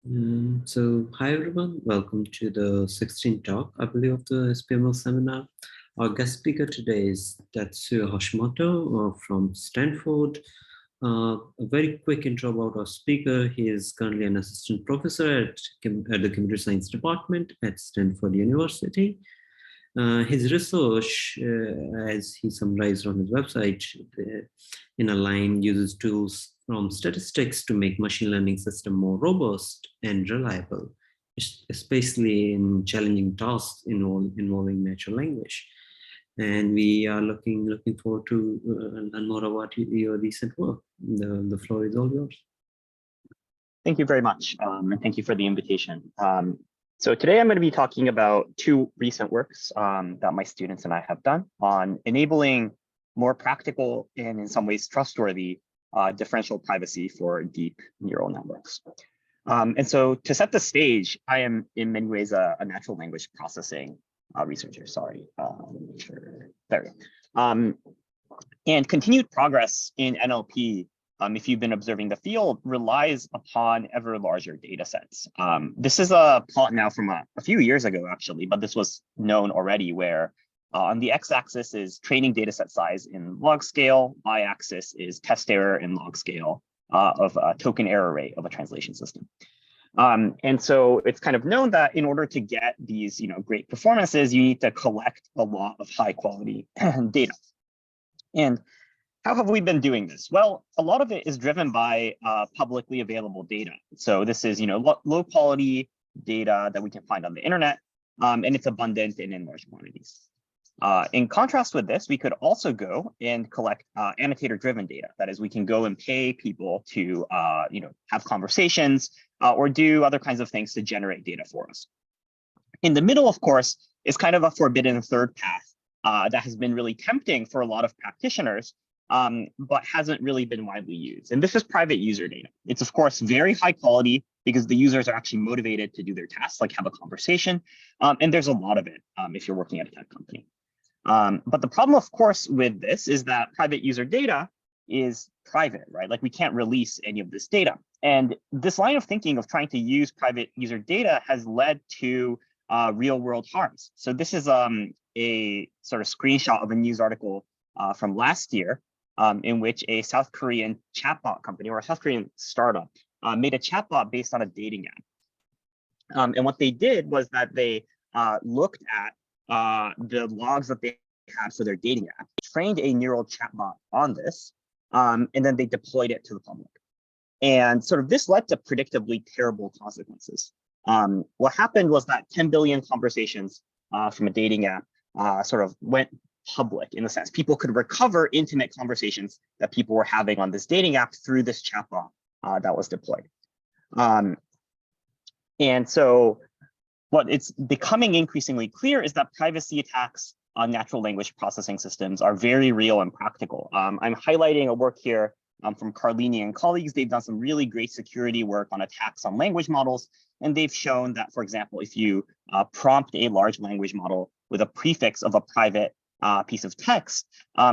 Hi everyone, welcome to the 16th talk, I believe, of the SPML seminar. Our guest speaker today is Tatsunori Hashimoto from Stanford. A very quick intro about our speaker. He is currently an assistant professor at the computer science department at Stanford University. His research, as he summarized on his website, in a line, uses tools from statistics to make machine learning system more robust and reliable, especially in challenging tasks involving natural language. And we are looking forward to learn more about your recent work. The floor is all yours. Thank you very much, and thank you for the invitation. So today I'm going to be talking about two recent works that my students and I have done on enabling more practical and in some ways trustworthy differential privacy for deep neural networks. And so to set the stage, I am in many ways a natural language processing researcher. Sorry, make sure. There we go. And continued progress in NLP, if you've been observing the field, relies upon ever larger data sets. This is a plot now from a few years ago, actually, but this was known already, where on the x-axis is training data set size in log scale, y-axis is test error in log scale of a token error rate of a translation system. And so it's kind of known that in order to get these great performances, you need to collect a lot of high quality data. And how have we been doing this? Well, a lot of it is driven by publicly available data. So this is low quality data that we can find on the internet, and it's abundant and in large quantities. In contrast with this, we could also go and collect annotator-driven data. That is, we can go and pay people to have conversations or do other kinds of things to generate data for us. In the middle, of course, is kind of a forbidden third path that has been really tempting for a lot of practitioners, but hasn't really been widely used. And this is private user data. It's, of course, very high quality because the users are actually motivated to do their tasks, like have a conversation. And there's a lot of it if you're working at a tech company. But the problem, of course, with this is that private user data is private, right? Like we can't release any of this data. And this line of thinking of trying to use private user data has led to real world harms. So this is a sort of screenshot of a news article from last year in which a South Korean chatbot company or a South Korean startup made a chatbot based on a dating app. And what they did was that they looked at the logs that they had for their dating app, trained a neural chatbot on this, and then they deployed it to the public. And sort of this led to predictably terrible consequences. What happened was that 10 billion conversations from a dating app sort of went public, in the sense people could recover intimate conversations that people were having on this dating app through this chatbot that was deployed. And so what it's becoming increasingly clear is that privacy attacks on natural language processing systems are very real and practical. I'm highlighting a work here from Carlini and colleagues. They've done some really great security work on attacks on language models. And they've shown that, for example, if you prompt a large language model with a prefix of a private piece of text,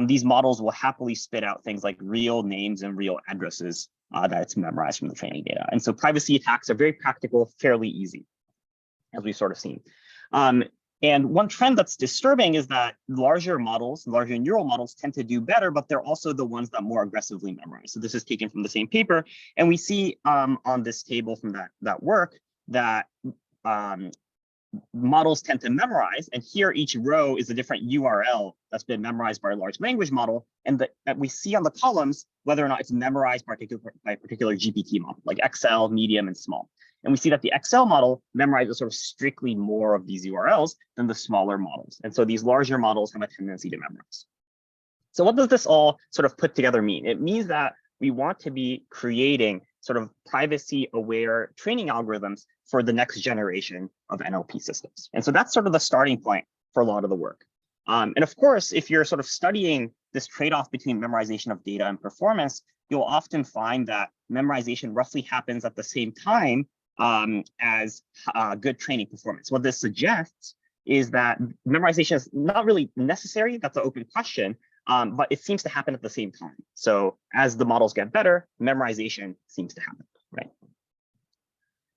these models will happily spit out things like real names and real addresses that it's memorized from the training data. And so privacy attacks are very practical, fairly easy, as we've sort of seen. And one trend that's disturbing is that larger neural models tend to do better, but they're also the ones that more aggressively memorize. So this is taken from the same paper. And we see on this table from that work that models tend to memorize. And here each row is a different URL that's been memorized by a large language model. And that we see on the columns whether or not it's memorized by a particular GPT model, like XL, medium, and small. And we see that the XL model memorizes sort of strictly more of these URLs than the smaller models. And so these larger models have a tendency to memorize. So what does this all sort of put together mean? It means that we want to be creating sort of privacy-aware training algorithms for the next generation of NLP systems. And so that's sort of the starting point for a lot of the work. And of course, if you're sort of studying this trade-off between memorization of data and performance, you'll often find that memorization roughly happens at the same time as good training performance. What this suggests is that memorization is not really necessary. That's an open question, but it seems to happen at the same time. So as the models get better, memorization seems to happen, right?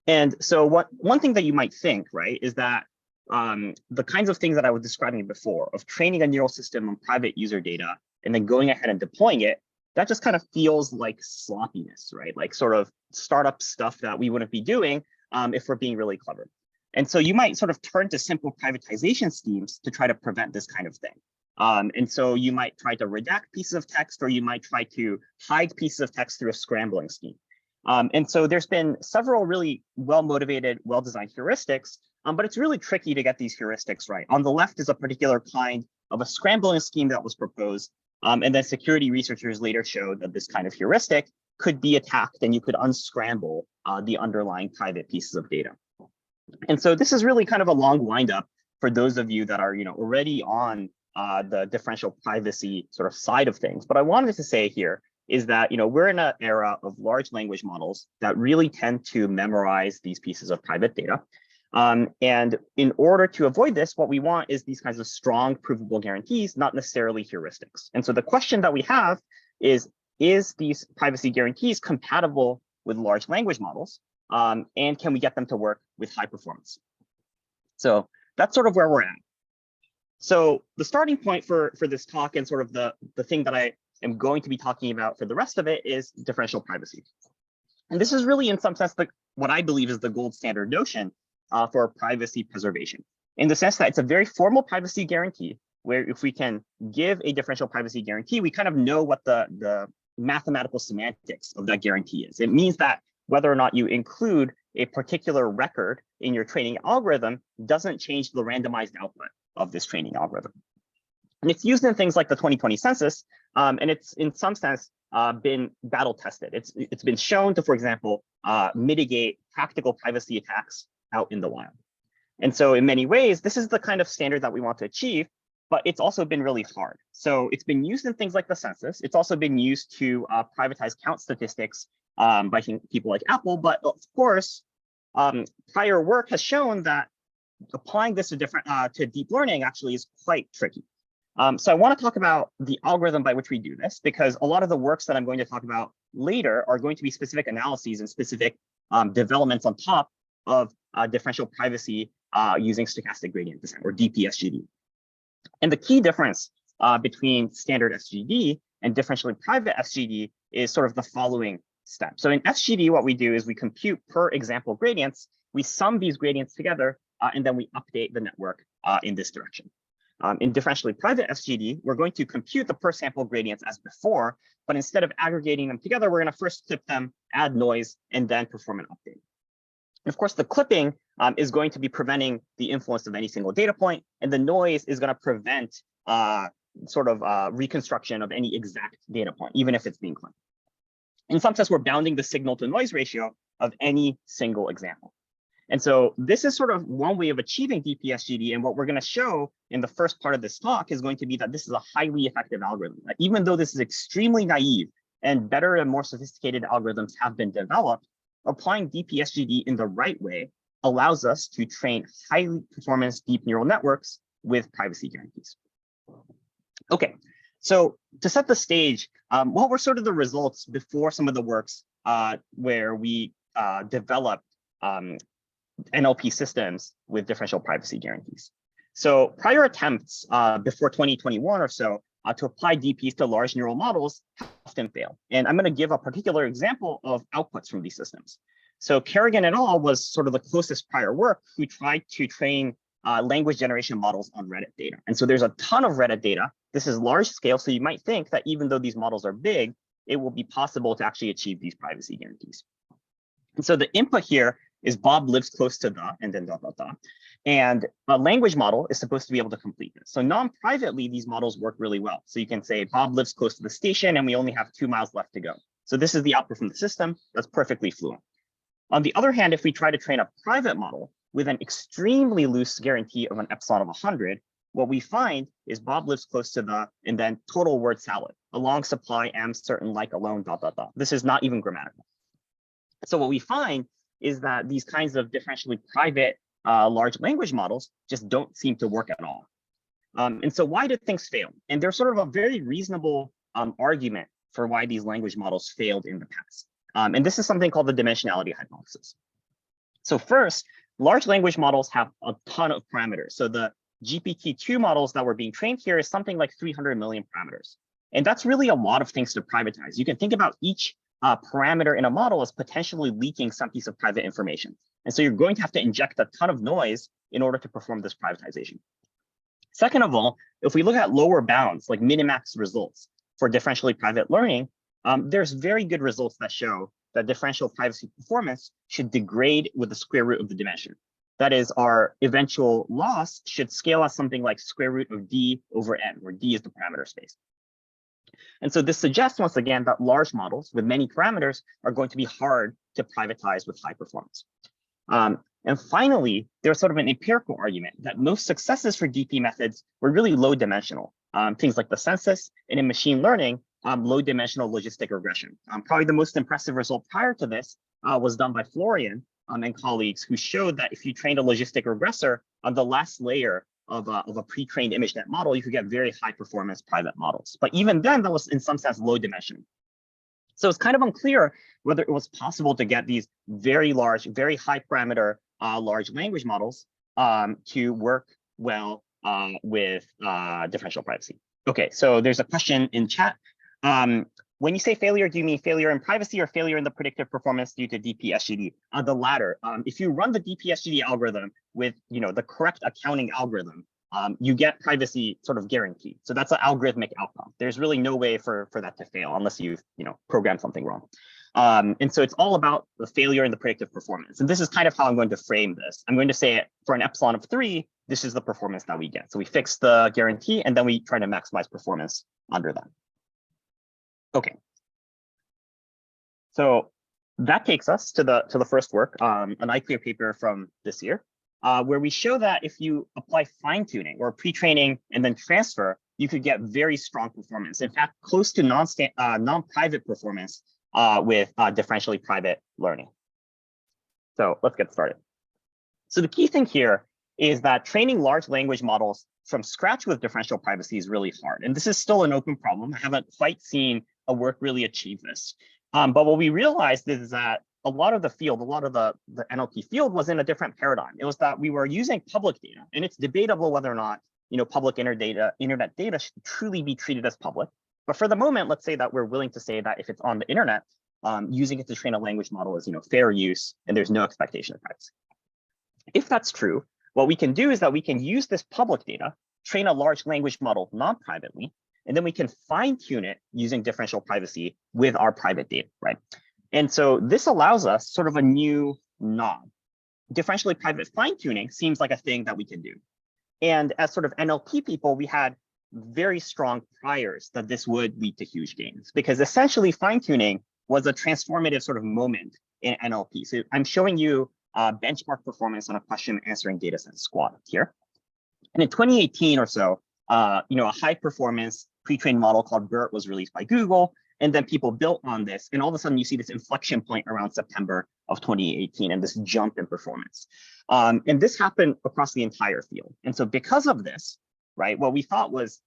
And so one thing that you might think, right, is that the kinds of things that I was describing before of training a neural system on private user data and then going ahead and deploying it, that just kind of feels like sloppiness, right? Like sort of startup stuff that we wouldn't be doing if we're being really clever. And so you might sort of turn to simple privatization schemes to try to prevent this kind of thing. And so you might try to redact pieces of text, or you might try to hide pieces of text through a scrambling scheme. And so there's been several really well-motivated, well-designed heuristics, but it's really tricky to get these heuristics right. On the left is a particular kind of a scrambling scheme that was proposed. And then security researchers later showed that this kind of heuristic could be attacked and you could unscramble the underlying private pieces of data. And so this is really kind of a long windup for those of you that are already on the differential privacy sort of side of things. But I wanted to say here is that we're in an era of large language models that really tend to memorize these pieces of private data. And in order to avoid this, what we want is these kinds of strong provable guarantees, not necessarily heuristics. And so the question that we have is these privacy guarantees compatible with large language models? And can we get them to work with high performance? So that's sort of where we're at. So the starting point for this talk and sort of the thing that I am going to be talking about for the rest of it is differential privacy. And this is really, in some sense, what I believe is the gold standard notion for privacy preservation, in the sense that it's a very formal privacy guarantee, where if we can give a differential privacy guarantee, we kind of know what the mathematical semantics of that guarantee is. It means that whether or not you include a particular record in your training algorithm doesn't change the randomized output of this training algorithm. And it's used in things like the 2020 census, and it's in some sense been battle tested. It's been shown to, for example, mitigate practical privacy attacks out in the wild. And so in many ways, this is the kind of standard that we want to achieve, but it's also been really hard. So it's been used in things like the census. It's also been used to privatize count statistics by people like Apple. But of course, prior work has shown that applying this to deep learning actually is quite tricky. So I want to talk about the algorithm by which we do this, because a lot of the works that I'm going to talk about later are going to be specific analyses and specific developments on top of differential privacy using stochastic gradient descent, or DPSGD. And the key difference between standard SGD and differentially private SGD is sort of the following step. So in SGD, what we do is we compute per example gradients, we sum these gradients together, and then we update the network in this direction. In differentially private SGD, we're going to compute the per sample gradients as before, but instead of aggregating them together, we're going to first clip them, add noise, and then perform an update. And of course, the clipping is going to be preventing the influence of any single data point, and the noise is going to prevent reconstruction of any exact data point, even if it's being clipped. In some sense, we're bounding the signal to noise ratio of any single example. And so this is sort of one way of achieving DPSGD. And what we're going to show in the first part of this talk is going to be that this is a highly effective algorithm. Even though this is extremely naive and better and more sophisticated algorithms have been developed, applying DPSGD in the right way allows us to train highly performance deep neural networks with privacy guarantees. Okay, so to set the stage, what were sort of the results before some of the works where we developed NLP systems with differential privacy guarantees? So prior attempts before 2021 or so to apply DPs to large neural models often fail. And I'm going to give a particular example of outputs from these systems. So Kerrigan et al. Was sort of the closest prior work who tried to train language generation models on Reddit data. And so there's a ton of Reddit data. This is large scale. So you might think that even though these models are big, it will be possible to actually achieve these privacy guarantees. And so the input here is Bob lives close to the, and then dot, dot, dot. And a language model is supposed to be able to complete this. So non-privately, these models work really well. So you can say Bob lives close to the station and we only have 2 miles left to go. So this is the output from the system. That's perfectly fluent. On the other hand, if we try to train a private model with an extremely loose guarantee of an epsilon of 100, what we find is Bob lives close to the, and then total word salad, a long supply, am certain, like, alone, dot, dot, dot. This is not even grammatical. So what we find is that these kinds of differentially private large language models just don't seem to work at all. And so why did things fail? And there's sort of a very reasonable argument for why these language models failed in the past. And this is something called the dimensionality hypothesis. So first, large language models have a ton of parameters. So the GPT-2 models that were being trained here is something like 300 million parameters. And that's really a lot of things to privatize. You can think about each parameter in a model as potentially leaking some piece of private information. And so you're going to have to inject a ton of noise in order to perform this privatization. Second of all, if we look at lower bounds, like minimax results for differentially private learning, there's very good results that show that differential privacy performance should degrade with the square root of the dimension. That is, our eventual loss should scale as something like square root of d over n, where d is the parameter space. And so this suggests, once again, that large models with many parameters are going to be hard to privatize with high performance. And finally, there's sort of an empirical argument that most successes for DP methods were really low dimensional. Things like the census, and in machine learning, low dimensional logistic regression. Probably the most impressive result prior to this was done by Florian and colleagues, who showed that if you trained a logistic regressor on the last layer of a pre-trained ImageNet model, you could get very high performance private models. But even then, that was in some sense low dimension. So it's kind of unclear whether it was possible to get these very large, very high parameter large language models to work well with differential privacy. Okay, so there's a question in chat. When you say failure, do you mean failure in privacy or failure in the predictive performance due to DP-SGD? The latter. If you run the DP-SGD algorithm with the correct accounting algorithm, you get privacy sort of guaranteed. So that's an algorithmic outcome. There's really no way for that to fail unless you've programmed something wrong. And so it's all about the failure in the predictive performance. And this is kind of how I'm going to frame this. I'm going to say for an epsilon of 3, this is the performance that we get. So we fix the guarantee, and then we try to maximize performance under that. Okay. So that takes us to the first work, an iClear paper from this year, where we show that if you apply fine-tuning or pre-training and then transfer, you could get very strong performance. In fact, close to non-private performance with differentially private learning. So let's get started. So the key thing here is that training large language models from scratch with differential privacy is really hard. And this is still an open problem. I haven't quite seen a work really achieve this. But what we realized is that a lot of the field, a lot of the NLP field was in a different paradigm. It was that we were using public data, and it's debatable whether or not public internet data should truly be treated as public. But for the moment, let's say that we're willing to say that if it's on the internet, using it to train a language model is fair use, and there's no expectation of privacy. If that's true, what we can do is that we can use this public data, train a large language model non-privately, and then we can fine-tune it using differential privacy with our private data, right? And so this allows us sort of a new knob. Differentially private fine-tuning seems like a thing that we can do. And as sort of NLP people, we had very strong priors that this would lead to huge gains, because essentially fine-tuning was a transformative sort of moment in NLP. So I'm showing you benchmark performance on a question answering data set squad here. And in 2018 or so, a high performance pre-trained model called BERT was released by Google. And then people built on this. And all of a sudden, you see this inflection point around September of 2018 and this jump in performance. And this happened across the entire field. And so because of this, right, what we thought was,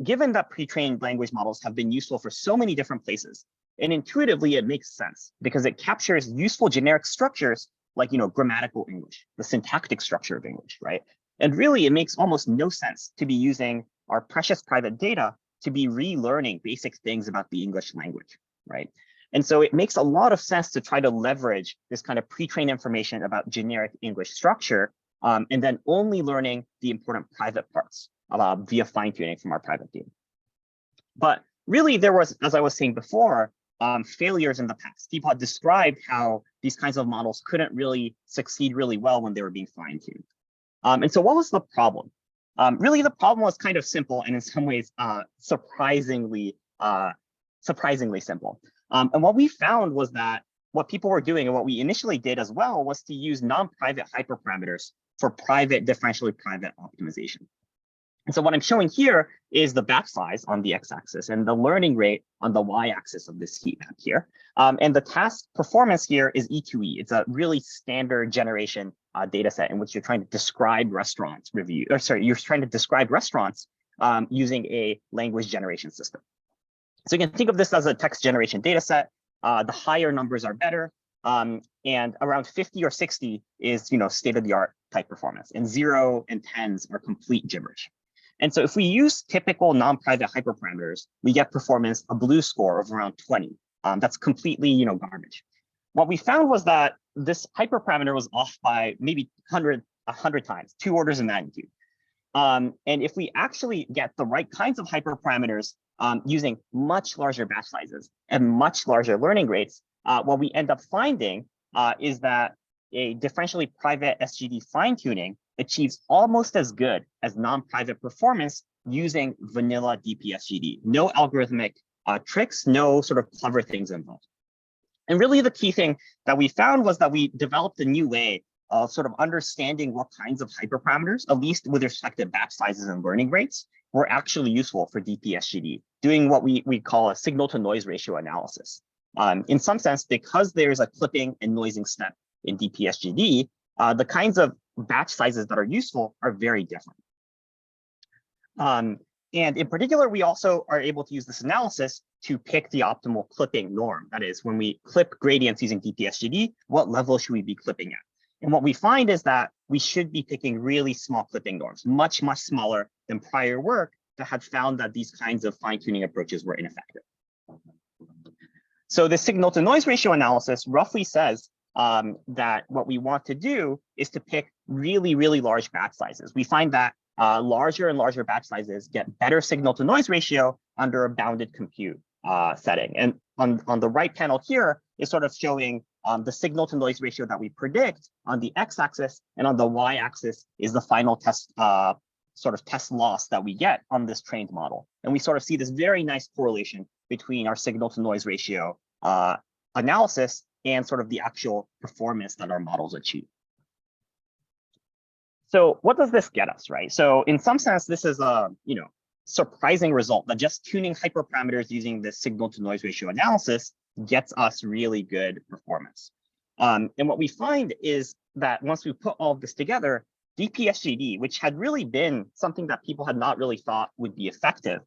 given that pre-trained language models have been useful for so many different places, and intuitively it makes sense because it captures useful generic structures like grammatical English, the syntactic structure of English, right? And really, it makes almost no sense to be using our precious private data to be relearning basic things about the English language, right? And so it makes a lot of sense to try to leverage this kind of pre-trained information about generic English structure, and then only learning the important private parts via fine-tuning from our private data. But really, there was, as I was saying before, failures in the past. People had described how these kinds of models couldn't really succeed really well when they were being fine-tuned. And so what was the problem? Really, the problem was kind of simple and in some ways surprisingly simple. And what we found was that what people were doing and what we initially did as well was to use non-private hyperparameters for private differentially private optimization. And so what I'm showing here is the batch size on the x-axis and the learning rate on the y-axis of this heat map here. And the task performance here is E2E. It's a really standard generation data set in which you're trying to describe restaurants you're trying to describe restaurants using a language generation system. So you can think of this as a text generation data set. The higher numbers are better. And around 50 or 60 is, state-of-the-art type performance, and 0 and 10s are complete gibberish. And so if we use typical non-private hyperparameters, we get performance, a blue score of around 20. That's completely, garbage. What we found was that this hyperparameter was off by maybe 100 times, 2 orders of magnitude. And if we actually get the right kinds of hyperparameters using much larger batch sizes and much larger learning rates, what we end up finding is that a differentially private SGD fine-tuning achieves almost as good as non-private performance using vanilla DPSGD. No algorithmic tricks, no sort of clever things involved. And really the key thing that we found was that we developed a new way of sort of understanding what kinds of hyperparameters, at least with respect to batch sizes and learning rates, were actually useful for DPSGD, doing what we call a signal-to-noise ratio analysis. In some sense, because there's a clipping and noising step in DPSGD, the kinds of batch sizes that are useful are very different. And in particular, we also are able to use this analysis to pick the optimal clipping norm. That is, when we clip gradients using DPSGD, what level should we be clipping at? And what we find is that we should be picking really small clipping norms, much, much smaller than prior work that had found that these kinds of fine-tuning approaches were ineffective. So the signal-to-noise ratio analysis roughly says that what we want to do is to pick really, really large batch sizes. We find that larger and larger batch sizes get better signal-to-noise ratio under a bounded compute setting. And on the right panel here is sort of showing the signal-to-noise ratio that we predict on the x-axis, and on the y-axis is the final test sort of test loss that we get on this trained model. And we sort of see this very nice correlation between our signal-to-noise ratio analysis and sort of the actual performance that our models achieve. So what does this get us, right? So in some sense, this is a surprising result that just tuning hyperparameters using this signal-to-noise ratio analysis gets us really good performance. And what we find is that once we put all of this together, DPSGD, which had really been something that people had not really thought would be effective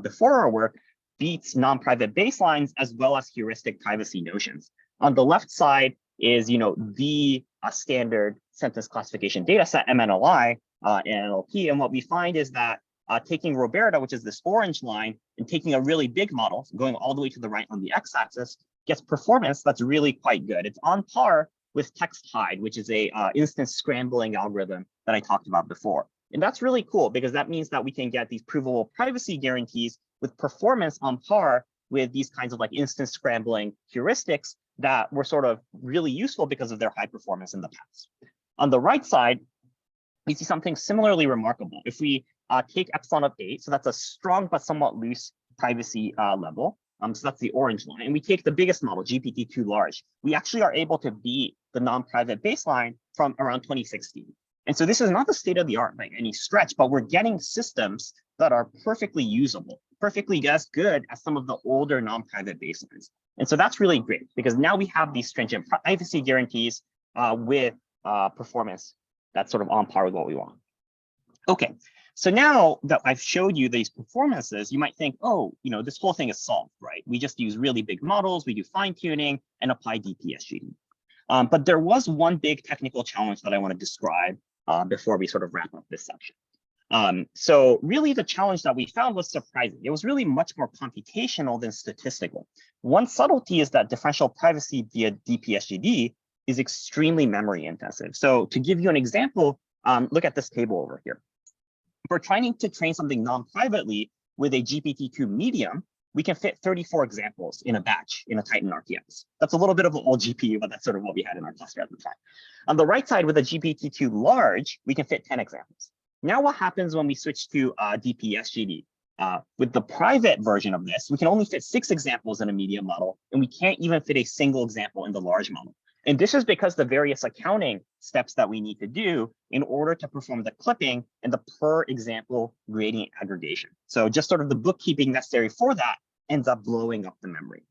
before our work, beats non-private baselines as well as heuristic privacy notions. On the left side is the standard sentence classification data set, MNLI and NLP. And what we find is that taking Roberta, which is this orange line, and taking a really big model, going all the way to the right on the x-axis, gets performance that's really quite good. It's on par with text hide, which is a instance scrambling algorithm that I talked about before. And that's really cool because that means that we can get these provable privacy guarantees with performance on par with these kinds of like instance scrambling heuristics that were sort of really useful because of their high performance in the past. On the right side, we see something similarly remarkable. If we take epsilon of 8, so that's a strong but somewhat loose privacy level. So that's the orange line. And we take the biggest model, GPT-2 large. We actually are able to beat the non-private baseline from around 2016. And so this is not the state of the art by any stretch, but we're getting systems that are perfectly usable, perfectly as good as some of the older non-private baselines. And so that's really great because now we have these stringent privacy guarantees with performance that's sort of on par with what we want. Okay, so now that I've showed you these performances, you might think, oh, this whole thing is solved, right? We just use really big models, we do fine tuning and apply DPSGD. But there was one big technical challenge that I want to describe before we sort of wrap up this section. So really the challenge that we found was surprising. It was really much more computational than statistical. One subtlety is that differential privacy via DPSGD is extremely memory intensive. So to give you an example, look at this table over here. If we're trying to train something non-privately with a GPT-2 medium, we can fit 34 examples in a batch in a Titan RTX. That's a little bit of an old GPU, but that's sort of what we had in our cluster at the time. On the right side with a GPT-2 large, we can fit 10 examples. Now what happens when we switch to DPSGD? With the private version of this, we can only fit 6 examples in a medium model, and we can't even fit a single example in the large model. And this is because the various accounting steps that we need to do in order to perform the clipping and the per example gradient aggregation. So just sort of the bookkeeping necessary for that ends up blowing up the memory.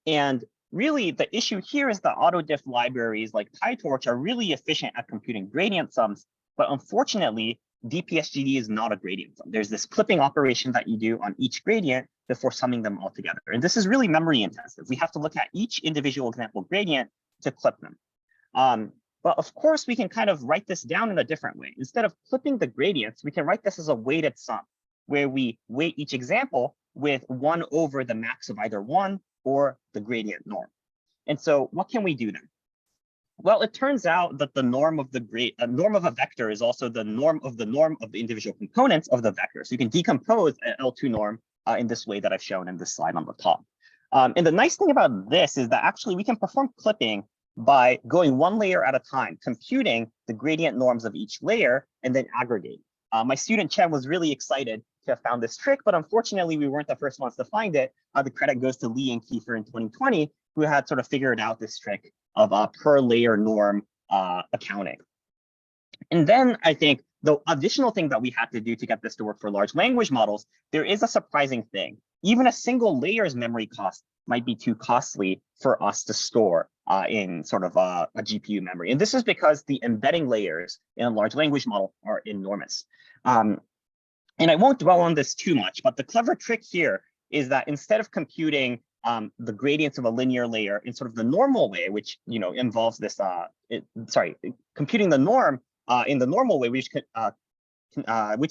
And really the issue here is that autodiff libraries like PyTorch are really efficient at computing gradient sums, but unfortunately, DPSGD is not a gradient sum. There's this clipping operation that you do on each gradient, before summing them all together. And this is really memory intensive. We have to look at each individual example gradient to clip them. But of course, we can kind of write this down in a different way. Instead of clipping the gradients, we can write this as a weighted sum, where we weight each example with 1 over the max of either 1 or the gradient norm. And so what can we do then? Well, it turns out that the norm of the norm of a vector is also the norm of the individual components of the vector. So you can decompose an L2 norm in this way that I've shown in this slide on the top. And the nice thing about this is that actually we can perform clipping by going 1 layer at a time, computing the gradient norms of each layer, and then aggregate. My student Chen was really excited to have found this trick, but unfortunately we weren't the first ones to find it. The credit goes to Lee and Kiefer in 2020, who had sort of figured out this trick of per layer norm accounting. And then I think the additional thing that we had to do to get this to work for large language models, there is a surprising thing. Even a single layer's memory cost might be too costly for us to store in sort of a GPU memory. And this is because the embedding layers in a large language model are enormous. And I won't dwell on this too much, but the clever trick here is that instead of computing the gradients of a linear layer in sort of the normal way, which involves this, computing the norm in the normal way, which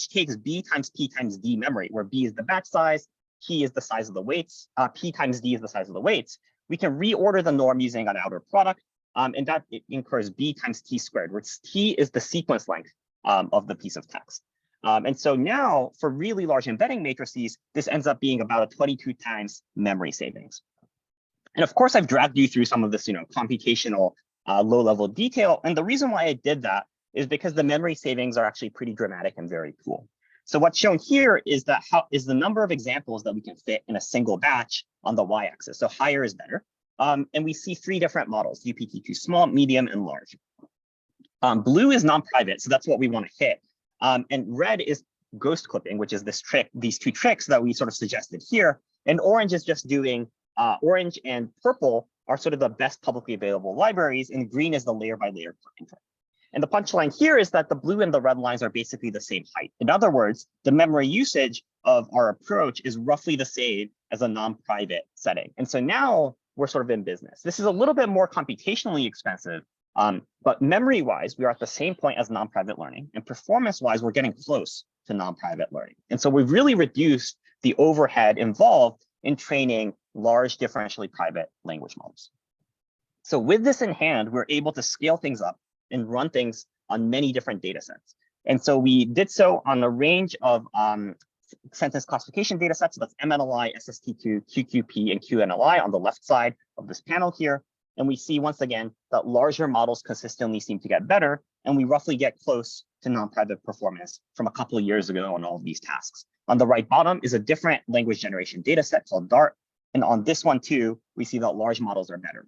takes B times P times D memory, where B is the batch size, P is the size of the weights, P times D is the size of the weights. We can reorder the norm using an outer product, and that incurs B times T squared, where T is the sequence length of the piece of text. And so now for really large embedding matrices, this ends up being about a 22 times memory savings. And of course, I've dragged you through some of this, computational low-level detail. And the reason why I did that is because the memory savings are actually pretty dramatic and very cool. So what's shown here is the number of examples that we can fit in a single batch on the y-axis. So higher is better. And we see 3 different models: UPT2 small, medium, and large. Blue is non-private, so that's what we want to hit. And red is ghost clipping, which is these 2 tricks that we sort of suggested here. And orange is just doing orange and purple are sort of the best publicly available libraries, and green is the layer by layer clipping trick. And the punchline here is that the blue and the red lines are basically the same height. In other words, the memory usage of our approach is roughly the same as a non-private setting. And so now we're sort of in business. This is a little bit more computationally expensive, but memory-wise, we are at the same point as non-private learning, and performance-wise, we're getting close to non-private learning. And so we've really reduced the overhead involved in training large differentially private language models. So with this in hand, we're able to scale things up and run things on many different data sets. And so we did so on a range of sentence classification data sets. So that's MNLI, SST2, QQP, and QNLI on the left side of this panel here. And we see once again that larger models consistently seem to get better, and we roughly get close to non-private performance from a couple of years ago on all of these tasks. On the right bottom is a different language generation data set called DART. And on this one too, we see that large models are better.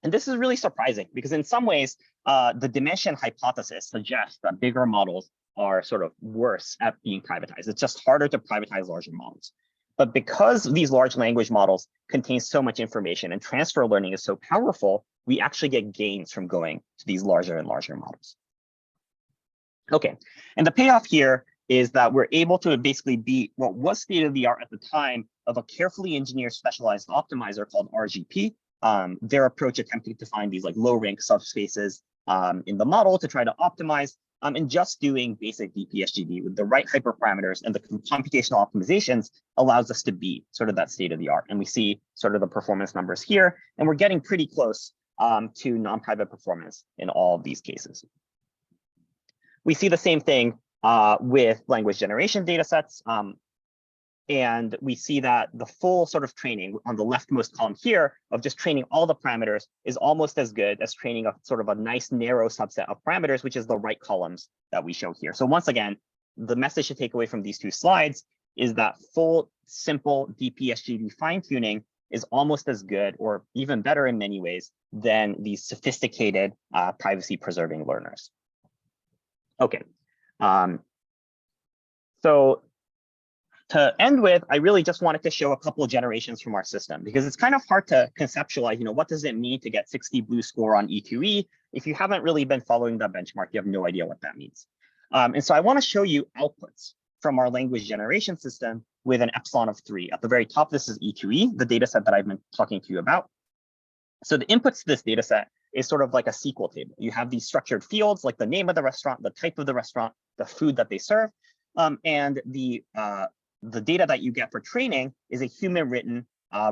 And this is really surprising because in some ways, the dimension hypothesis suggests that bigger models are sort of worse at being privatized. It's just harder to privatize larger models. But because these large language models contain so much information and transfer learning is so powerful, we actually get gains from going to these larger and larger models. Okay, and the payoff here is that we're able to basically beat what was state of the art at the time of a carefully engineered specialized optimizer called RGP. Their approach attempting to find these like low rank subspaces in the model to try to optimize and just doing basic DPSGD with the right hyperparameters and the computational optimizations allows us to beat sort of that state of the art. And we see sort of the performance numbers here, and we're getting pretty close to non-private performance in all of these cases. We see the same thing with language generation data sets. And we see that the full sort of training on the leftmost column here of just training all the parameters is almost as good as training a sort of a nice narrow subset of parameters, which is the right columns that we show here. So once again, the message to take away from these 2 slides is that full, simple DPSGD fine-tuning is almost as good or even better in many ways than these sophisticated privacy-preserving learners. Okay, so to end with, I really just wanted to show a couple of generations from our system because it's kind of hard to conceptualize, what does it mean to get 60 blue score on E2E? If you haven't really been following that benchmark, you have no idea what that means. And so I want to show you outputs from our language generation system with an epsilon of 3. At the very top, this is E2E, the data set that I've been talking to you about. So the inputs to this data set is sort of like a SQL table. You have these structured fields like the name of the restaurant, the type of the restaurant, the food that they serve, and the data that you get for training is a human written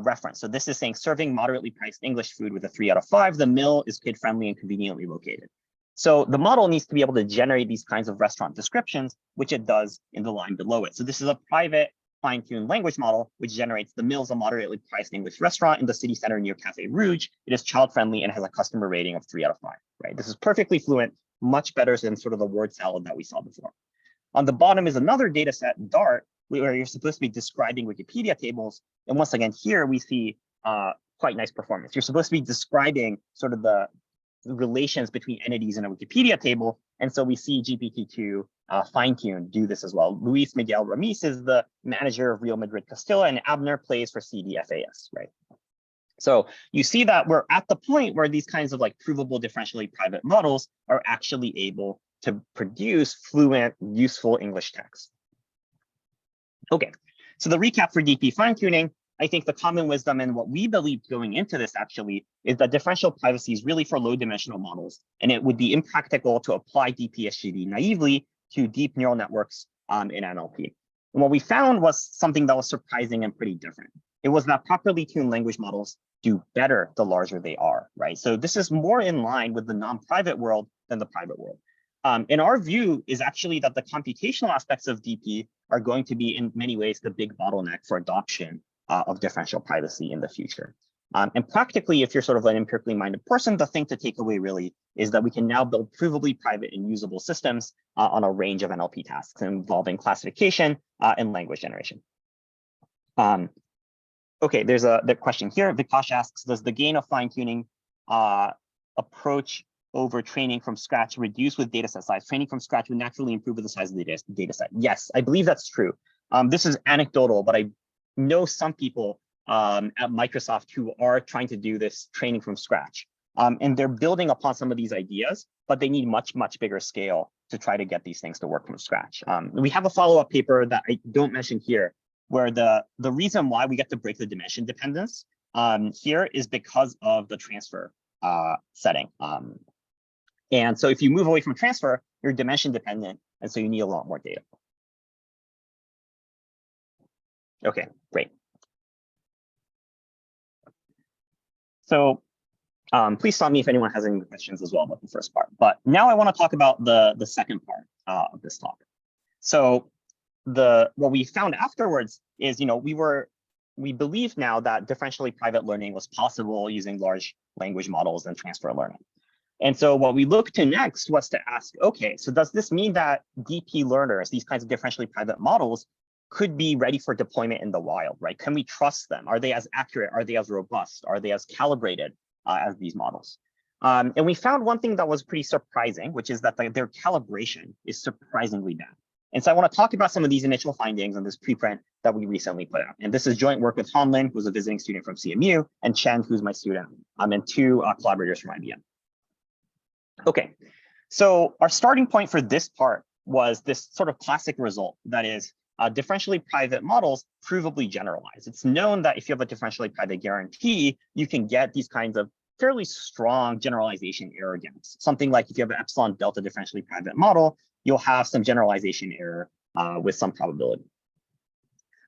reference. So this is saying serving moderately priced English food with a 3 out of 5. The meal is kid friendly and conveniently located. So the model needs to be able to generate these kinds of restaurant descriptions, which it does in the line below it. So this is a private fine-tuned language model, which generates the meal is a moderately priced English restaurant in the city center near Cafe Rouge. It is child-friendly and has a customer rating of 3 out of 5, right? This is perfectly fluent, much better than sort of the word salad that we saw before. On the bottom is another data set, Dart, where you're supposed to be describing Wikipedia tables. And once again, here we see quite nice performance. You're supposed to be describing sort of the relations between entities in a Wikipedia table. And so we see GPT-2 fine-tuned do this as well. Luis Miguel Ramis is the manager of Real Madrid Castilla, and Abner plays for CDFAS, right? So you see that we're at the point where these kinds of like provable differentially private models are actually able to produce fluent, useful English text. Okay, so the recap for DP fine-tuning, I think the common wisdom and what we believed going into this actually is that differential privacy is really for low dimensional models, and it would be impractical to apply DP-SGD naively to deep neural networks in NLP. And what we found was something that was surprising and pretty different. It was that properly tuned language models do better the larger they are, right? So this is more in line with the non-private world than the private world. And our view is actually that the computational aspects of DP are going to be in many ways the big bottleneck for adoption of differential privacy in the future. And practically, if you're sort of an empirically minded person, the thing to take away really is that we can now build provably private and usable systems on a range of NLP tasks involving classification and language generation. Okay, there's the question here. Vikash asks, does the gain of fine-tuning approach over training from scratch reduce with data set size? Training from scratch would naturally improve with the size of the data set. Yes, I believe that's true. This is anecdotal, but I know some people at Microsoft who are trying to do this training from scratch. And they're building upon some of these ideas, but they need much, much bigger scale to try to get these things to work from scratch. We have a follow-up paper that I don't mention here, where the reason why we get to break the dimension dependence here is because of the transfer setting. And so if you move away from transfer, you're dimension dependent, and so you need a lot more data. Okay, great. So please stop me if anyone has any questions as well about the first part. But now I want to talk about the second part of this talk. So what we found afterwards is, we believe now that differentially private learning was possible using large language models and transfer learning. And so what we looked to next was to ask, okay, so does this mean that DP learners, these kinds of differentially private models, could be ready for deployment in the wild, right? Can we trust them? Are they as accurate? Are they as robust? Are they as calibrated as these models? And we found one thing that was pretty surprising, which is that their calibration is surprisingly bad. And so I want to talk about some of these initial findings on this preprint that we recently put out. And this is joint work with Hanlin, who's a visiting student from CMU, and Chen, who's my student, and two collaborators from IBM. Okay, so our starting point for this part was this sort of classic result, that is differentially private models provably generalize. It's known that if you have a differentially private guarantee, you can get these kinds of fairly strong generalization error gaps. Something like if you have an epsilon delta differentially private model, you'll have some generalization error with some probability.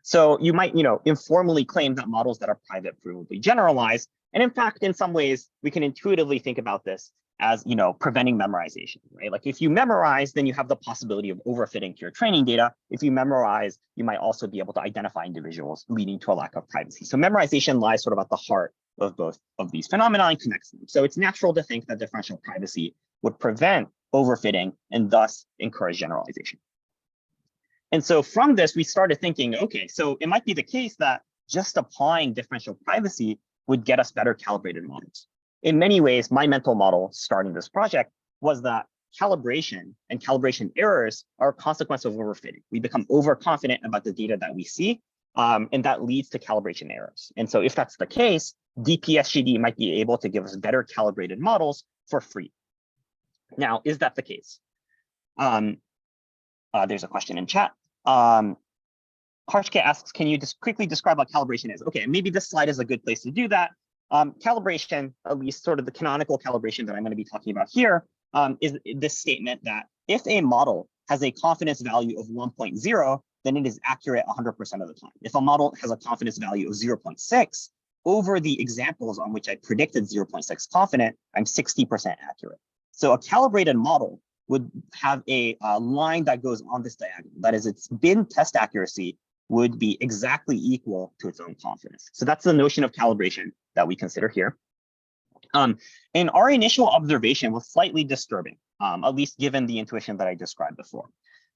So you might, informally claim that models that are private provably generalize. And in fact, in some ways, we can intuitively think about this as, preventing memorization, right? Like if you memorize, then you have the possibility of overfitting to your training data. If you memorize, you might also be able to identify individuals, leading to a lack of privacy. So memorization lies sort of at the heart of both of these phenomena and connects them. So it's natural to think that differential privacy would prevent overfitting and thus encourage generalization. And so from this, we started thinking, okay, so it might be the case that just applying differential privacy would get us better calibrated models. In many ways, my mental model starting this project was that calibration and calibration errors are a consequence of overfitting. We become overconfident about the data that we see, and that leads to calibration errors. And so if that's the case, DP-SGD might be able to give us better calibrated models for free. Now, is that the case? There's a question in chat. Harshke asks, can you just quickly describe what calibration is? Okay, maybe this slide is a good place to do that. Calibration, at least sort of the canonical calibration that I'm going to be talking about here, is this statement that if a model has a confidence value of 1.0, then it is accurate 100% of the time. If a model has a confidence value of 0.6, over the examples on which I predicted 0.6 confident, I'm 60% accurate. So a calibrated model would have a line that goes on this diagonal. That is, its bin test accuracy would be exactly equal to its own confidence. So that's the notion of calibration that we consider here. And our initial observation was slightly disturbing, at least given the intuition that I described before.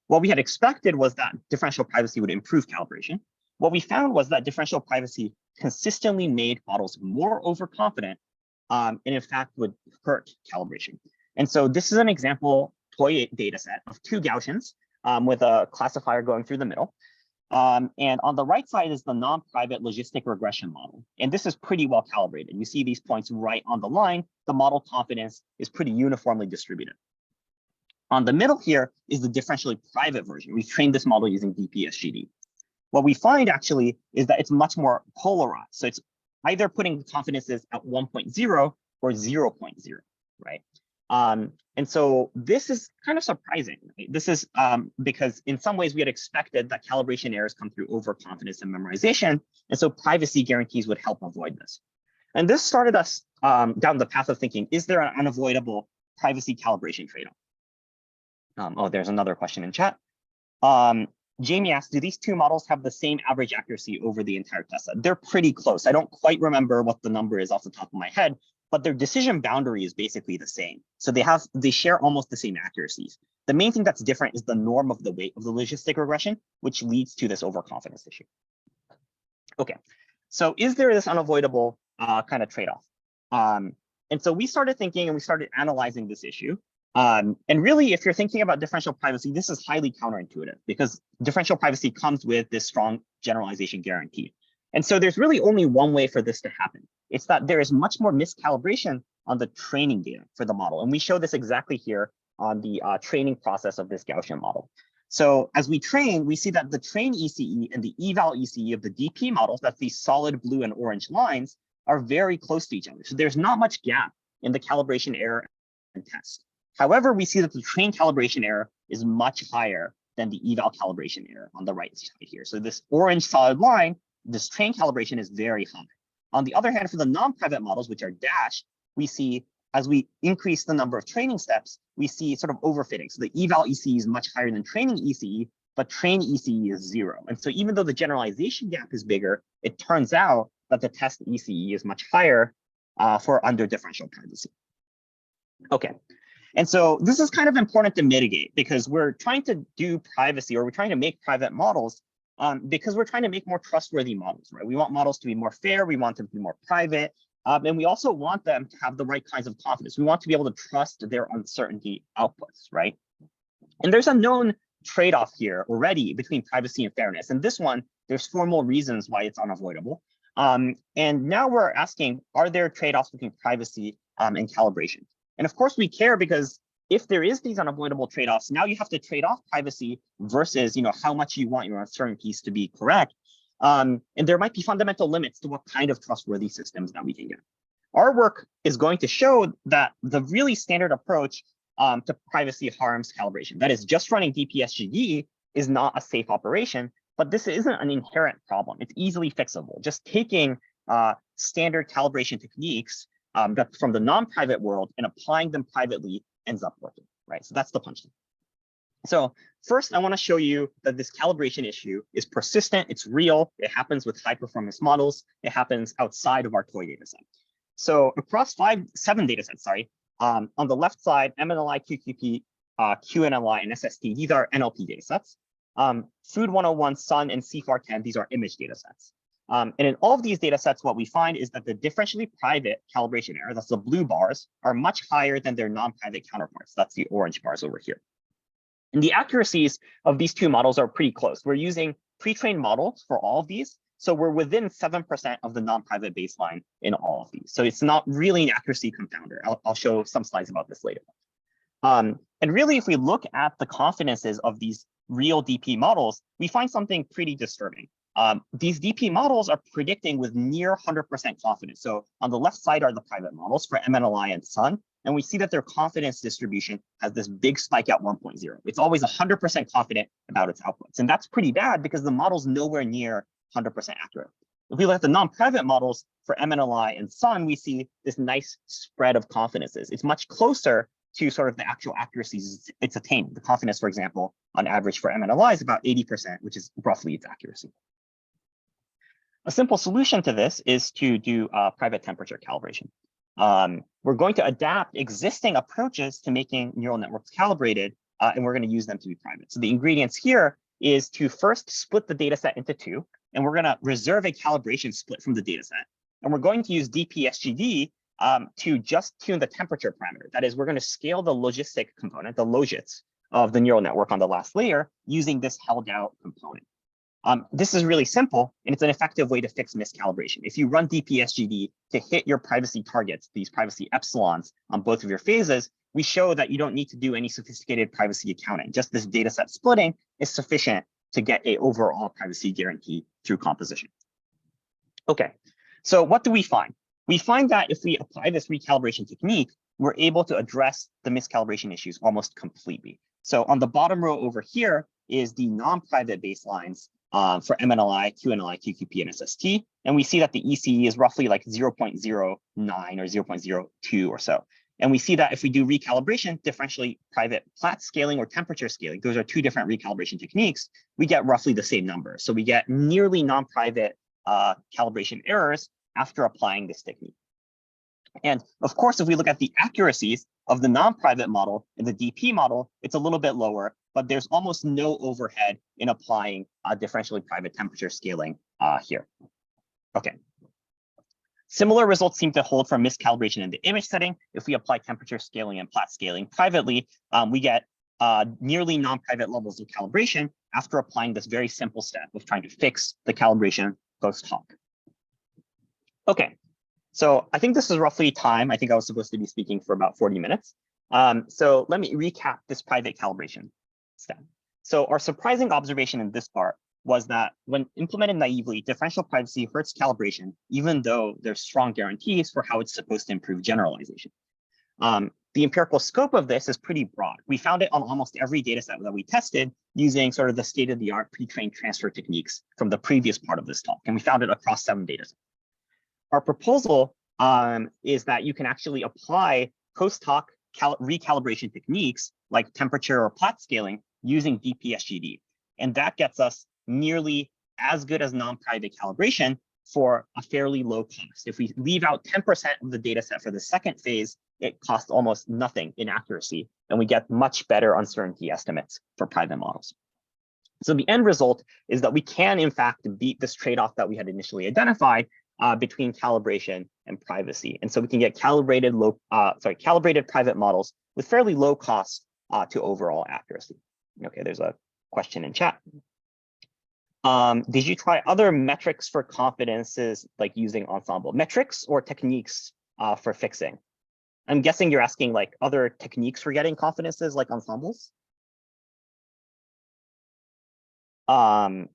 What we had expected was that differential privacy would improve calibration. What we found was that differential privacy consistently made models more overconfident, and in fact would hurt calibration. And so this is an example toy data set of 2 Gaussians with a classifier going through the middle. And on the right side is the non-private logistic regression model. And this is pretty well calibrated. You see these points right on the line. The model confidence is pretty uniformly distributed. On the middle here is the differentially private version. We trained this model using DPSGD. What we find actually is that it's much more polarized. So it's either putting confidences at 1.0 or 0.0, right? And so this is kind of surprising. Right? This is because in some ways we had expected that calibration errors come through overconfidence and memorization. And so privacy guarantees would help avoid this. And this started us down the path of thinking, is there an unavoidable privacy calibration trade-off? Oh, there's another question in chat. Jamie asks, do these 2 models have the same average accuracy over the entire test set? They're pretty close. I don't quite remember what the number is off the top of my head, but their decision boundary is basically the same. So they share almost the same accuracies. The main thing that's different is the norm of the weight of the logistic regression, which leads to this overconfidence issue. Okay, so is there this unavoidable kind of trade-off? And so we started thinking and we started analyzing this issue. And really, if you're thinking about differential privacy, this is highly counterintuitive because differential privacy comes with this strong generalization guarantee. And so there's really only one way for this to happen. It's that there is much more miscalibration on the training data for the model. And we show this exactly here on the training process of this Gaussian model. So as we train, we see that the train ECE and the eval ECE of the DP models, that's these solid blue and orange lines, are very close to each other. So there's not much gap in the calibration error and test. However, we see that the train calibration error is much higher than the eval calibration error on the right side here. So this orange solid line, this train calibration is very high. On the other hand, for the non-private models, which are dashed, we see as we increase the number of training steps, we see sort of overfitting. So the eval ECE is much higher than training ECE, but train ECE is 0. And so even though the generalization gap is bigger, it turns out that the test ECE is much higher for under differential privacy. Okay. And so this is kind of important to mitigate because we're trying to do privacy, or we're trying to make private models because we're trying to make more trustworthy models, right? We want models to be more fair. We want them to be more private. And we also want them to have the right kinds of confidence. We want to be able to trust their uncertainty outputs, right? And there's a known trade-off here already between privacy and fairness. And this one, there's formal reasons why it's unavoidable. And now we're asking, are there trade-offs between privacy and calibration? And of course, we care because if there is these unavoidable trade-offs, now you have to trade off privacy versus how much you want your uncertainties to be correct. And there might be fundamental limits to what kind of trustworthy systems that we can get. Our work is going to show that the really standard approach to privacy harms calibration. That is, just running DPSGD is not a safe operation, but this isn't an inherent problem. It's easily fixable. Just taking standard calibration techniques from the non-private world and applying them privately ends up working, right? So that's the punchline. So first, I want to show you that this calibration issue is persistent. It's real. It happens with high-performance models. It happens outside of our toy data set. So across 7 data sets, on the left side, MNLI, QQP, QNLI, and SST, these are NLP data sets. Food 101, Sun, and CFAR10, these are image data sets. And in all of these data sets, what we find is that the differentially private calibration error, that's the blue bars, are much higher than their non-private counterparts. That's the orange bars over here. And the accuracies of these 2 models are pretty close. We're using pre-trained models for all of these. So we're within 7% of the non-private baseline in all of these. So it's not really an accuracy confounder. I'll show some slides about this later. And really, if we look at the confidences of these real DP models, we find something pretty disturbing. These DP models are predicting with near 100% confidence. So on the left side are the private models for MNLI and Sun, and we see that their confidence distribution has this big spike at 1.0. It's always 100% confident about its outputs. And that's pretty bad because the model's nowhere near 100% accurate. If we look at the non-private models for MNLI and Sun, we see this nice spread of confidences. It's much closer to sort of the actual accuracies it's attained. The confidence, for example, on average for MNLI is about 80%, which is roughly its accuracy. A simple solution to this is to do private temperature calibration. We're going to adapt existing approaches to making neural networks calibrated, and we're going to use them to be private. So the ingredients here is to first split the data set into two, and we're going to reserve a calibration split from the data set. And we're going to use DPSGD to just tune the temperature parameter. That is, we're going to scale the logistic component, the logits of the neural network on the last layer using this held out component. This is really simple, and it's an effective way to fix miscalibration. If you run DPSGD to hit your privacy targets, these privacy epsilons on both of your phases, we show that you don't need to do any sophisticated privacy accounting. Just this data set splitting is sufficient to get an overall privacy guarantee through composition. Okay, so what do we find? We find that if we apply this recalibration technique, we're able to address the miscalibration issues almost completely. So on the bottom row over here is the non-private baselines for MNLI, QNLI, QQP, and SST. And we see that the ECE is roughly like 0.09 or 0.02 or so. And we see that if we do recalibration, differentially private Platt scaling or temperature scaling, those are two different recalibration techniques, we get roughly the same number. So we get nearly non-private calibration errors after applying this technique. And of course, if we look at the accuracies of the non-private model and the DP model, it's a little bit lower, but there's almost no overhead in applying differentially private temperature scaling here. Okay. Similar results seem to hold for miscalibration in the image setting. If we apply temperature scaling and Platt scaling privately, we get nearly non-private levels of calibration after applying this very simple step of trying to fix the calibration post hoc. Okay, so I think this is roughly time. I think I was supposed to be speaking for about 40 minutes. So let me recap this private calibration step. So our surprising observation in this part was that when implemented naively, differential privacy hurts calibration, even though there's strong guarantees for how it's supposed to improve generalization. The empirical scope of this is pretty broad. We found it on almost every data set that we tested using sort of the state-of-the-art pre-trained transfer techniques from the previous part of this talk, and we found it across 7 data sets. Our proposal is that you can actually apply post-hoc recalibration techniques like temperature or Platt scaling using DPSGD. And that gets us nearly as good as non-private calibration for a fairly low cost. If we leave out 10% of the data set for the second phase, it costs almost nothing in accuracy, and we get much better uncertainty estimates for private models. So the end result is that we can, in fact, beat this trade-off that we had initially identified between calibration and privacy. And so we can get calibrated private models with fairly low cost to overall accuracy. Okay, there's a question in chat. Did you try other metrics for confidences, like using ensemble metrics or techniques for fixing? I'm guessing you're asking like other techniques for getting confidences like ensembles. I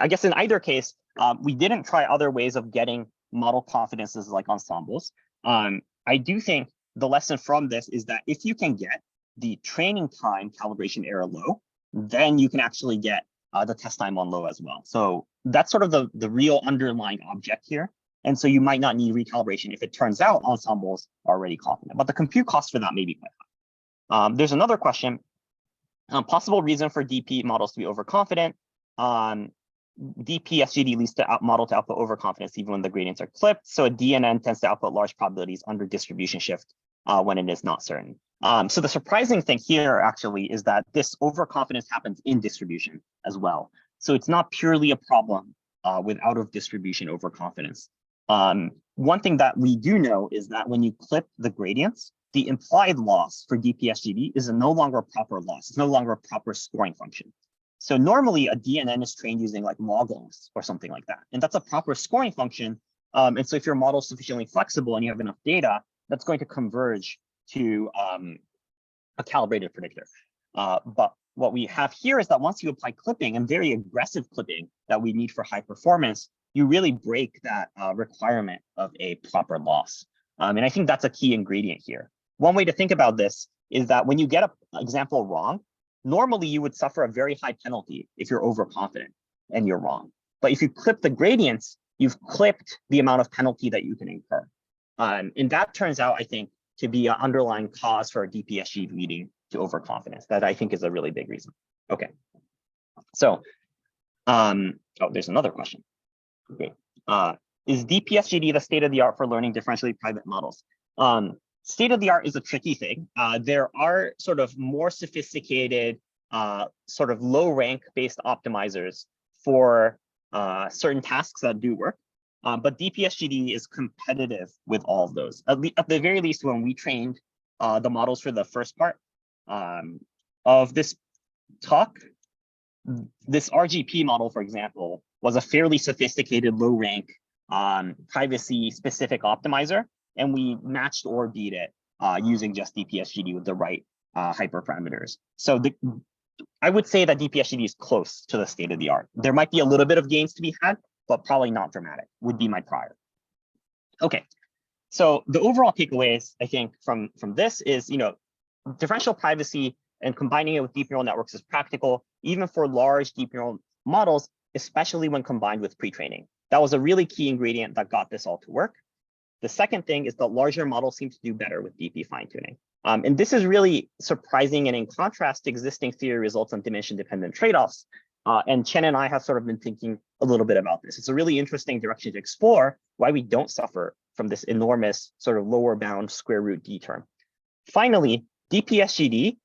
guess in either case, we didn't try other ways of getting model confidences like ensembles. I do think the lesson from this is that if you can get the training time calibration error low, then you can actually get the test time on low as well. So that's sort of the real underlying object here. And so you might not need recalibration if it turns out ensembles are already confident, but the compute cost for that may be quite high. There's another question. Possible reason for DP models to be overconfident. DPSGD leads to model to output overconfidence even when the gradients are clipped. So a DNN tends to output large probabilities under distribution shift when it is not certain. So the surprising thing here actually is that this overconfidence happens in distribution as well. So it's not purely a problem with out of distribution overconfidence. One thing that we do know is that when you clip the gradients, the implied loss for DPSGD is no longer a proper loss. It's no longer a proper scoring function. So normally a DNN is trained using like logs or something like that. And that's a proper scoring function. And so if your model is sufficiently flexible and you have enough data, that's going to converge to a calibrated predictor. But what we have here is that once you apply clipping, and very aggressive clipping that we need for high performance, you really break that requirement of a proper loss. And I think that's a key ingredient here. One way to think about this is that when you get an example wrong, normally you would suffer a very high penalty if you're overconfident and you're wrong. But if you clip the gradients, you've clipped the amount of penalty that you can incur. And that turns out, I think, to be an underlying cause for DPSG leading to overconfidence. That I think is a really big reason. Okay. So, oh, there's another question. Okay. Is DPSGD the state of the art for learning differentially private models? State of the art is a tricky thing. There are sort of more sophisticated, sort of low rank based optimizers for certain tasks that do work. But DPSGD is competitive with all of those. At the very least, when we trained the models for the first part of this talk, this RGP model, for example, was a fairly sophisticated low rank privacy specific optimizer. And we matched or beat it using just DPSGD with the right hyperparameters. So I would say that DPSGD is close to the state of the art. There might be a little bit of gains to be had, but probably not dramatic, would be my prior. Okay, so the overall takeaways, I think, from this is, differential privacy and combining it with deep neural networks is practical, even for large deep neural models, especially when combined with pre-training. That was a really key ingredient that got this all to work. The second thing is that larger models seem to do better with DP fine-tuning. And this is really surprising, and in contrast to existing theory results on dimension-dependent trade-offs. And Chen and I have sort of been thinking a little bit about this. It's a really interesting direction to explore why we don't suffer from this enormous sort of lower bound square root D term. Finally, DPSGD,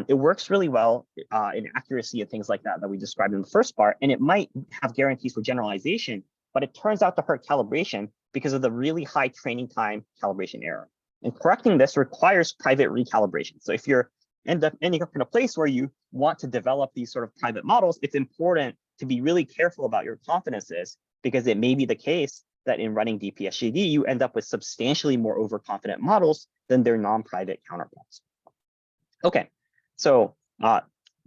it works really well in accuracy and things like that we described in the first part, and it might have guarantees for generalization, but it turns out to hurt calibration because of the really high training time calibration error. And correcting this requires private recalibration. So if you're ending up in a place where you want to develop these sort of private models, it's important to be really careful about your confidences, because it may be the case that in running DPSGD, you end up with substantially more overconfident models than their non-private counterparts. Okay, so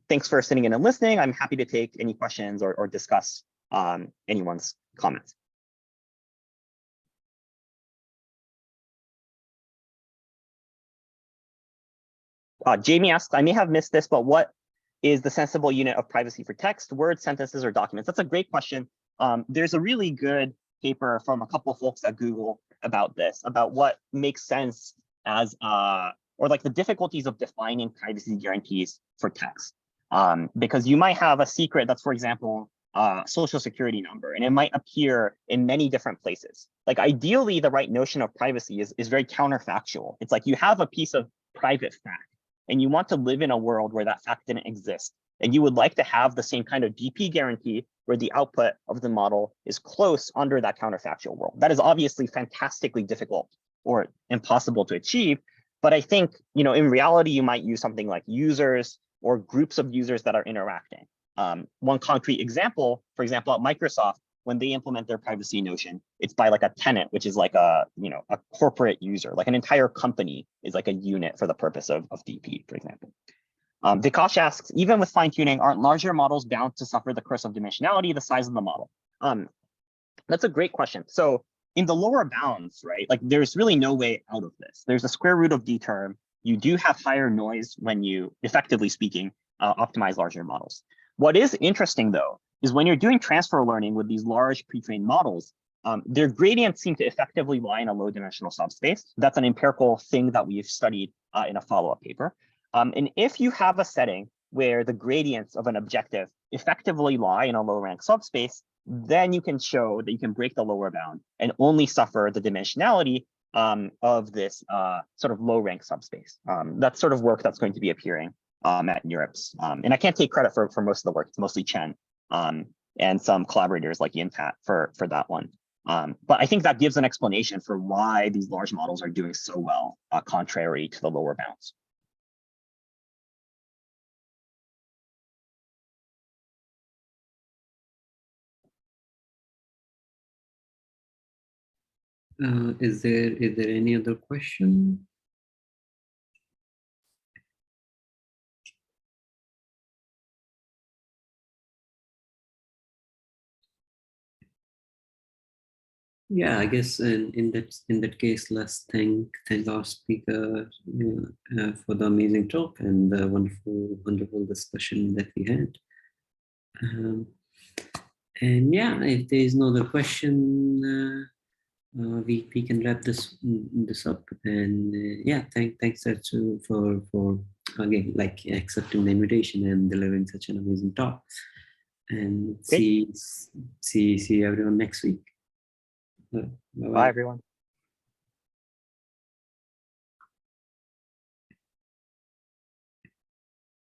thanks for sitting in and listening. I'm happy to take any questions or discuss anyone's comments. Jamie asks, I may have missed this, but what is the sensible unit of privacy for text, words, sentences, or documents? That's a great question. There's a really good paper from a couple of folks at Google about this, about what makes sense as, or like the difficulties of defining privacy guarantees for text. Because you might have a secret that's, for example, social security number, and it might appear in many different places. Like ideally, the right notion of privacy is very counterfactual. It's like you have a piece of private fact, and you want to live in a world where that fact didn't exist. And you would like to have the same kind of DP guarantee where the output of the model is close under that counterfactual world. That is obviously fantastically difficult or impossible to achieve. But I think, in reality, you might use something like users or groups of users that are interacting. One concrete example, for example, at Microsoft, when they implement their privacy notion, it's by like a tenant, which is like a corporate user, like an entire company is like a unit for the purpose of DP, for example. Vikash asks, even with fine tuning, aren't larger models bound to suffer the curse of dimensionality, the size of the model? That's a great question. So in the lower bounds, right, like there's really no way out of this. There's a square root of D term. You do have higher noise when you, effectively speaking, optimize larger models. What is interesting, though, is when you're doing transfer learning with these large pre-trained models, their gradients seem to effectively lie in a low dimensional subspace. That's an empirical thing that we've studied in a follow-up paper. And if you have a setting where the gradients of an objective effectively lie in a low rank subspace, then you can show that you can break the lower bound and only suffer the dimensionality of this sort of low rank subspace. That's sort of work that's going to be appearing at NeurIPS. And I can't take credit for most of the work. It's mostly Chen and some collaborators like Yintat for that one. But I think that gives an explanation for why these large models are doing so well, contrary to the lower bounds. Is there any other question? Yeah, I guess in that case, let's thank our speaker for the amazing talk and the wonderful discussion that we had. And yeah, if there is no other question, we can wrap this up. And yeah, thanks Tatsu for again like accepting the invitation and delivering such an amazing talk. And Great. see everyone next week. Bye Bye, bye. everyone.